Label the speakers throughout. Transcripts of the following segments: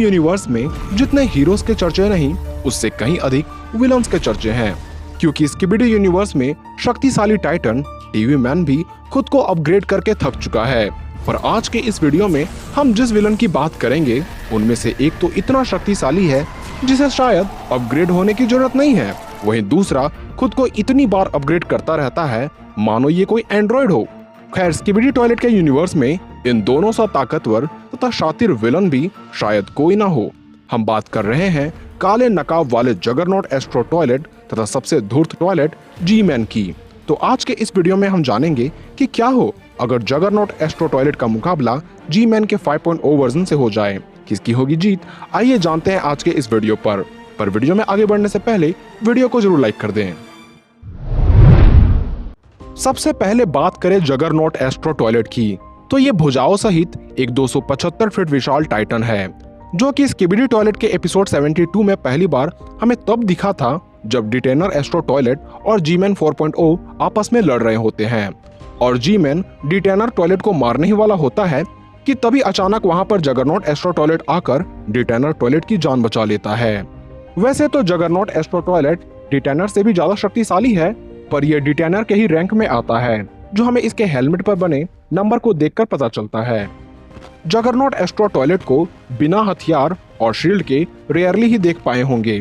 Speaker 1: Universe में जितने heroes के चर्चे नहीं, उससे कहीं अधिक विलन्स के चर्चे हैं, क्योंकि स्किबिडी यूनिवर्स में शक्तिशाली टाइटन टीवी मैन भी खुद को अपग्रेड करके थक चुका है। पर आज के इस वीडियो में हम जिस विलन की बात करेंगे उनमें से एक तो इतना शक्तिशाली है जिसे शायद अपग्रेड होने की जरूरत नहीं है, वहीं दूसरा खुद को इतनी बार अपग्रेड करता रहता है मानो ये कोई एंड्रॉइड हो। खैर, स्किबिडी टॉयलेट के यूनिवर्स में इन दोनों सा ताकतवर तथा शातिर विलन भी शायद कोई ना हो। हम बात कर रहे हैं काले नकाब वाले जगरनॉट एस्ट्रो टॉयलेट तथा सबसे धूर्त टॉयलेट जी मैन की। तो आज के इस वीडियो में हम जानेंगे कि क्या हो अगर जगरनॉट एस्ट्रो टॉयलेट का मुकाबला जी मैन के 5.0 वर्जन से हो जाए, किसकी होगी जीत। आइए जानते हैं आज के इस वीडियो पर वीडियो में आगे बढ़ने से पहले वीडियो को जरूर लाइक कर दें। सबसे पहले बात करें जगरनॉट एस्ट्रो टॉयलेट की, तो ये भुजाओं सहित एक 275 फीट विशाल टाइटन है, जो कि स्किबिडी टॉयलेट के एपिसोड 72 में पहली बार हमें तब दिखा था जब डिटेनर एस्ट्रो टॉयलेट और जी मैन 4.0 आपस में लड़ रहे होते हैं और जी मैन डिटेनर टॉयलेट को मारने ही वाला होता है कि तभी अचानक वहां पर जगरनॉट एस्ट्रो टॉयलेट आकर डिटेनर टॉयलेट की जान बचा लेता है। वैसे तो जगरनॉट एस्ट्रो टॉयलेट डिटेनर से भी ज्यादा शक्तिशाली है, पर यह डिटेनर के ही रैंक में आता है, जो हमें इसके हेलमेट पर बने नंबर को देखकर पता चलता है। जगरनॉट एस्ट्रो टॉयलेट को बिना हथियार और शील्ड के रेयरली ही देख पाए होंगे,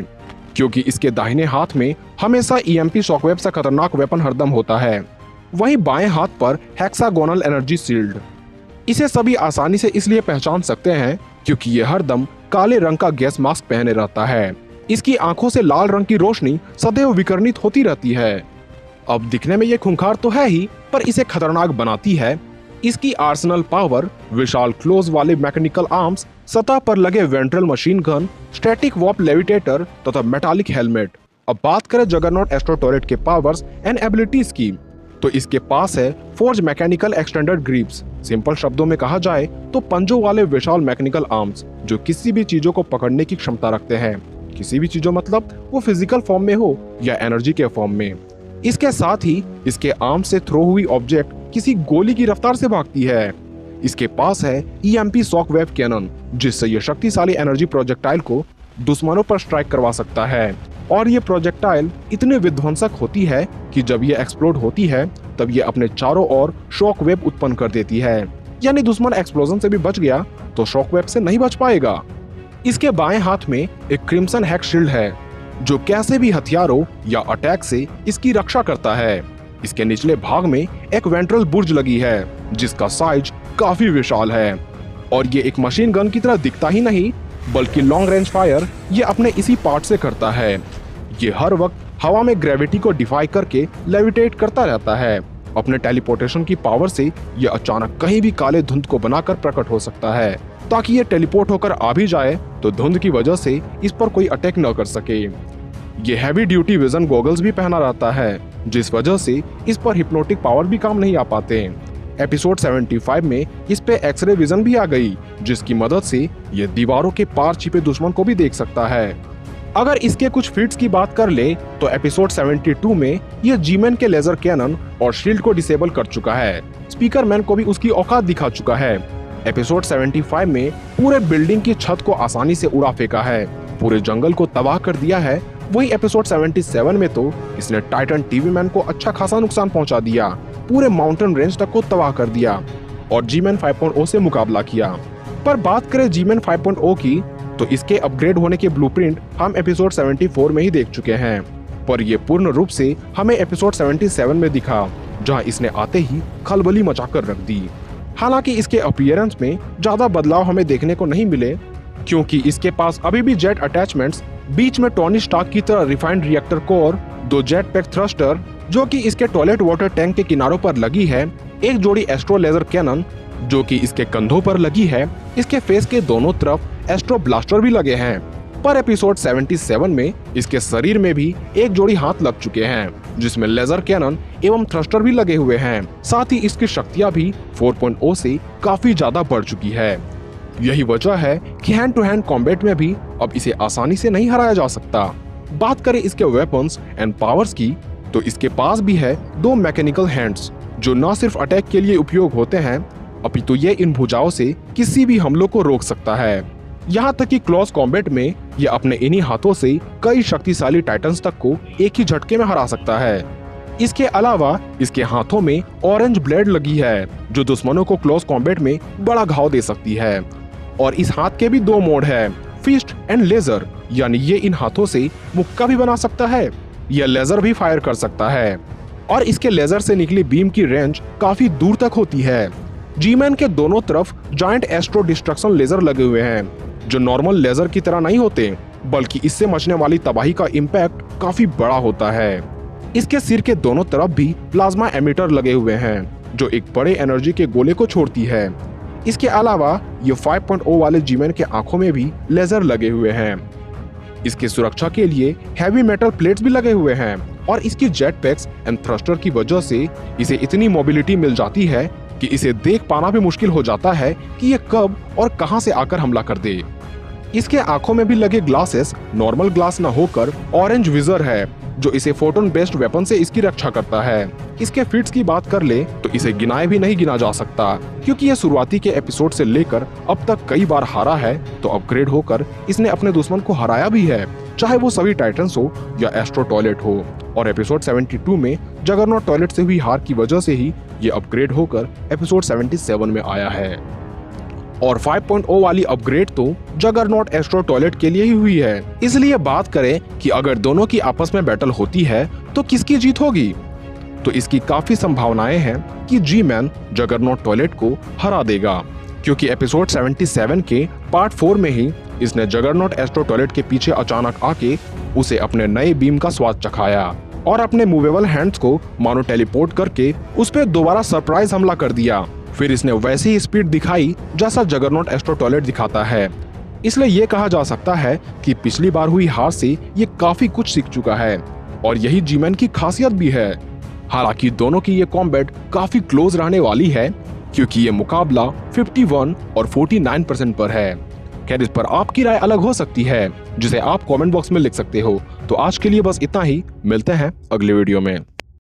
Speaker 1: क्योंकि इसके दाहिने हाथ में हमेशा ईएमपी शॉकवेव से खतरनाक वेपन हरदम होता है, वहीं बाएं हाथ पर हेक्सागोनल एनर्जी शील्ड। इसे सभी आसानी से इसलिए पहचान सकते हैं क्योंकि यह हरदम काले रंग का गैस मास्क पहने रहता है। इसकी आंखों से लाल रंग की रोशनी सदैव विकिरणित होती रहती है। अब दिखने में ये खूंखार तो है ही, पर इसे खतरनाक बनाती है इसकी आर्सेनल पावर, विशाल क्लोज वाले मैकेनिकल आर्म्स, सतह पर लगे ventral machine gun, static warp levitator तथा मेटालिक हेलमेट। अब बात करें जगरनॉट एस्ट्रो टॉयलेट के पावर्स एंड एबिलिटीज की, तो इसके पास है forge mechanical extended grips. Simple शब्दों में कहा जाए तो पंजों वाले विशाल मैकेनिकल आर्म्स जो किसी भी चीजों को पकड़ने की क्षमता रखते हैं। किसी भी चीजों मतलब वो फिजिकल फॉर्म में हो या एनर्जी के फॉर्म में। इसके साथ ही इसके आर्म से थ्रो हुई ऑब्जेक्ट किसी गोली की रफ्तार से भागती है। इसके पास है ईएमपी शॉक वेव कैनन, जिससे ये शक्तिशाली एनर्जी प्रोजेक्टाइल को दुश्मनों पर स्ट्राइक करवा सकता है, और ये प्रोजेक्टाइल इतने विध्वंसक होती है कि जब ये एक्सप्लोड होती है तब ये अपने चारों ओर शॉक वेव उत्पन्न कर देती है, यानी दुश्मन एक्सप्लोजन से भी बच गया तो शॉक वेव से नहीं बच पाएगा। इसके बाएं हाथ में एक क्रिम्सन हेक्स शील्ड है, जो कैसे भी हथियारों या अटैक से इसकी रक्षा करता है। इसके निचले भाग में एक वेंट्रल बुर्ज लगी है, जिसका साइज काफी विशाल है, और ये एक मशीन गन की तरह दिखता ही नहीं बल्कि लॉन्ग रेंज फायर ये अपने इसी पार्ट से करता है। ये हर वक्त हवा में ग्रेविटी को डिफाई करके लेविटेट करता रहता है। अपने टेलीपोर्टेशन की पावर से ये अचानक कहीं भी काले धुंध को बनाकर प्रकट हो सकता है, ताकि ये टेलीपोर्ट होकर आ भी जाए तो धुंध की वजह से इस पर कोई अटैक न कर सके। ये हैवी ड्यूटी विजन गॉगल्स भी पहना रहता है, जिस वजह से इस पर हिप्नोटिक पावर भी काम नहीं आ पाते। एपिसोड 75 में इस पे एक्सरे विजन भी आ गई, जिसकी मदद से ये दीवारों के पार छिपे दुश्मन को भी देख सकता है। अगर इसके कुछ फीट्स की बात कर ले तो एपिसोड 72 में ये जी मैन के लेजर कैनन और शील्ड को डिसेबल कर चुका है। स्पीकर मैन को भी उसकी औकात दिखा चुका है। एपिसोड 75 में पूरे बिल्डिंग की छत को आसानी से उड़ा फेंका है, पूरे जंगल को तबाह कर दिया है। वही एपिसोड 77 में तो इसने टाइटन टीवी मैन को अच्छा खासा नुकसान पहुंचा दिया, पूरे माउंटेन रेंज तक को तबाह कर दिया और जी मैन 5.0 से मुकाबला किया। पर बात करें जी मैन 5.0 की, तो इसके अपग्रेड होने के ब्लूप्रिंट हम एपिसोड 74 में ही देख चुके हैं, पर ये पूर्ण रूप से हमें एपिसोड 77 में दिखा, जहां इसने आते ही खलबली मचाकर रख दी। हालांकि इसके अपीयरेंस में ज्यादा बदलाव हमें देखने को नहीं मिले, क्योंकि इसके पास अभी भी जेट अटैचमेंट्स, बीच में टोनी स्टार्क की तरह refined reactor core, 2 jet pack thruster जो कि इसके टॉयलेट वाटर टैंक के किनारों पर लगी है, एक जोड़ी एस्ट्रो लेजर कैनन जो कि इसके कंधों पर लगी है, इसके फेस के दोनों तरफ एस्ट्रो ब्लास्टर भी लगे हैं। पर एपिसोड 77 में इसके शरीर में भी एक जोड़ी हाथ लग चुके हैं, जिसमें लेजर कैनन एवं थ्रस्टर भी लगे हुए हैं। साथ ही इसकी शक्तियां भी 4.0 से काफी ज्यादा बढ़ चुकी है। यही वजह है कि हैंड टू हैंड कॉम्बैट में भी अब इसे आसानी से नहीं हराया जा सकता। बात करें इसके वेपन्स एंड पावर्स की, तो इसके पास भी है 2 मैकेनिकल हैंड्स, जो न सिर्फ अटैक के लिए उपयोग होते हैं, अपितु ये इन भुजाओं से किसी भी हमलों को रोक सकता है। यहाँ तक कि क्लोज कॉम्बैट में ये अपने इन्हीं हाथों से कई शक्तिशाली टाइटन्स तक को एक ही झटके में हरा सकता है। इसके अलावा इसके हाथों में ऑरेंज ब्लेड लगी है जो दुश्मनों को क्लोज कॉम्बैट में बड़ा घाव दे सकती है। और इस हाथ के भी दो मोड है, फिस्ट एंड लेजर, यानी ये इन हाथों से मुक्का भी बना सकता है, यह लेजर भी फायर कर सकता है। और इसके लेजर से निकली बीम की रेंज काफी दूर तक होती है। जी-मैन के दोनों तरफ जायंट एस्ट्रो डिस्ट्रक्शन लेजर लगे हुए हैं जो नॉर्मल लेजर की तरह नहीं होते, बल्कि इससे मचने वाली तबाही का इम्पैक्ट काफी बड़ा होता है। इसके सिर के दोनों तरफ भी प्लाज्मा एमिटर लगे हुए हैं जो एक बड़े एनर्जी के गोले को छोड़ती है। इसके अलावा ये 5.0 वाले जी-मैन के आंखों में भी लेजर लगे हुए हैं। इसकी सुरक्षा के लिए हैवी मेटल प्लेट्स भी लगे हुए हैं और इसकी जेट पैक्स एंड थ्रस्टर की वजह से इसे इतनी मोबिलिटी मिल जाती है कि इसे देख पाना भी मुश्किल हो जाता है कि ये कब और कहां से आकर हमला कर दे। इसके आंखों में भी लगे ग्लासेस नॉर्मल ग्लास न होकर ऑरेंज विजर है जो इसे फोटोन बेस्ड वेपन से इसकी रक्षा करता है। इसके फिट्स की बात कर ले तो इसे गिनाए भी नहीं गिना जा सकता, क्योंकि ये शुरुआती के एपिसोड से लेकर अब तक कई बार हारा है, तो अपग्रेड होकर इसने अपने दुश्मन को हराया भी है, चाहे वो सभी टाइटन्स हो या एस्ट्रो टॉयलेट हो। और एपिसोड 72 में जगरनॉट टॉयलेट से हुई हार की वजह से ही ये अपग्रेड होकर एपिसोड 77 में आया है। और 5.0 वाली अपग्रेड तो जगरनॉट एस्ट्रो टॉयलेट के लिए ही हुई है। इसलिए बात करें कि अगर दोनों की आपस में बैटल होती है तो किसकी जीत होगी, तो इसकी काफी संभावनाएं हैं कि जी-मैन जगरनॉट टॉयलेट को हरा देगा, क्योंकि एपिसोड 77 के पार्ट 4 में ही इसने जगरनॉट एस्ट्रो टॉयलेट के पीछे अचानक आके उसे अपने नए बीम का स्वाद चखाया और अपने मूवेबल हैंड्स को मानो टेलीपोर्ट करके उस पर दोबारा सरप्राइज हमला कर दिया। फिर इसने वैसी ही स्पीड दिखाई जैसा जगरनॉट एस्ट्रो टॉयलेट दिखाता है। इसलिए ये कहा जा सकता है कि पिछली बार हुई हार से ये काफी कुछ सीख चुका है और यही जी-मैन की खासियत भी है। हालांकि दोनों की ये कॉम्बैट काफी क्लोज रहने वाली है, क्योंकि ये मुकाबला 51 और 49% पर है। खैर, इस पर आपकी राय अलग हो सकती है, जिसे आप कमेंट बॉक्स में लिख सकते हो। तो आज के लिए बस इतना ही, मिलते हैं अगले वीडियो में।